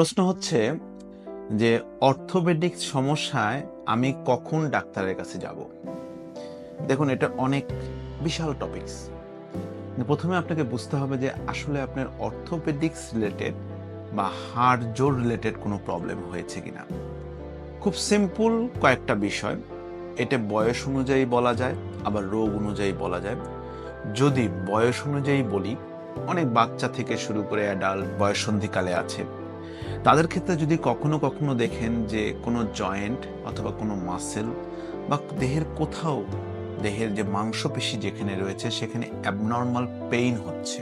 প্রশ্ন হচ্ছে যে অর্থোপেডিক সমস্যায় আমি কখন ডাক্তারের কাছে যাব। দেখুন, এটা অনেক বিশাল টপিকস। প্রথমে আপনাকে বুঝতে হবে যে আসলে আপনার অর্থোপেডিক্স রিলেটেড বা হাড় জোড় রিলেটেড কোনো প্রবলেম হয়েছে কিনা। খুব সিম্পল কয়েকটা বিষয়, এটা বয়স অনুযায়ী বলা যায়, আবার রোগ অনুযায়ী বলা যায়। যদি বয়স অনুযায়ী বলি, অনেক বাচ্চা থেকে শুরু করে অ্যাডাল্ট বয়ঃসন্ধিকালে আছে, তাদের ক্ষেত্রে যদি কখনো কখনো দেখেন যে কোনো জয়েন্ট অথবা কোনো মাসেল বা দেহের কোথাও, দেহের যে মাংসপেশি যেখানে রয়েছে সেখানে অ্যাবনর্মাল পেইন হচ্ছে,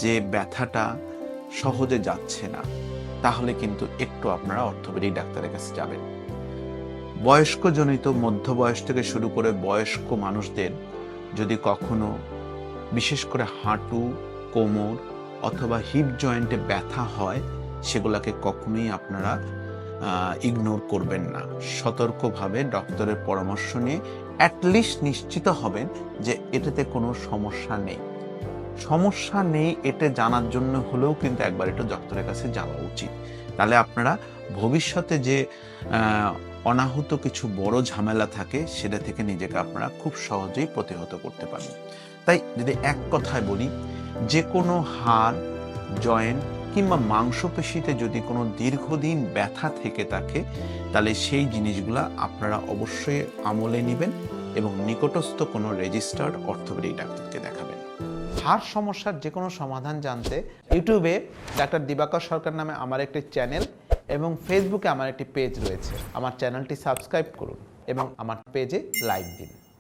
যে ব্যথাটা সহজে যাচ্ছে না, তাহলে কিন্তু একটু আপনারা অর্থোপেডিক ডাক্তারের কাছে যাবেন। বয়স্ক জনিত মধ্য বয়স থেকে শুরু করে বয়স্ক মানুষদের যদি কখনো বিশেষ করে হাঁটু, কোমর অথবা হিপ জয়েন্টে ব্যথা হয়, সেগুলোকে কখনোই আপনারা ইগনোর করবেন না। সতর্কভাবে ডক্টরের পরামর্শ নিয়ে অ্যাটলিস্ট নিশ্চিত হবেন যে এটাতে কোনো সমস্যা নেই। সমস্যা নেই এটা জানার জন্য হলেও কিন্তু একবার একটু ডক্টরের কাছে যাওয়া উচিত। তাহলে আপনারা ভবিষ্যতে যে অনাহুত কিছু বড় ঝামেলা থাকে সেটা থেকে নিজেকে আপনারা খুব সহজেই প্রতিহত করতে পারবেন। তাই যদি এক কথায় বলি, যে কোনো হাড়, জয়েন্ট কিংবা মাংসপেশিতে যদি কোনো দীর্ঘদিন ব্যথা থেকে থাকে, তাহলে সেই জিনিসগুলা আপনারা অবশ্যই আমলে নেবেন এবং নিকটস্থ কোনো রেজিস্টার্ড অর্থোপেডিক ডাক্তারকে দেখাবেন। হাড় সমস্যার যে কোনো সমাধান জানতে ইউটিউবে ডাক্তার দিবাকর সরকার নামে আমার একটি চ্যানেল এবং ফেসবুকে আমার একটি পেজ রয়েছে। আমার চ্যানেলটি সাবস্ক্রাইব করুন এবং আমার পেজে লাইক দিন।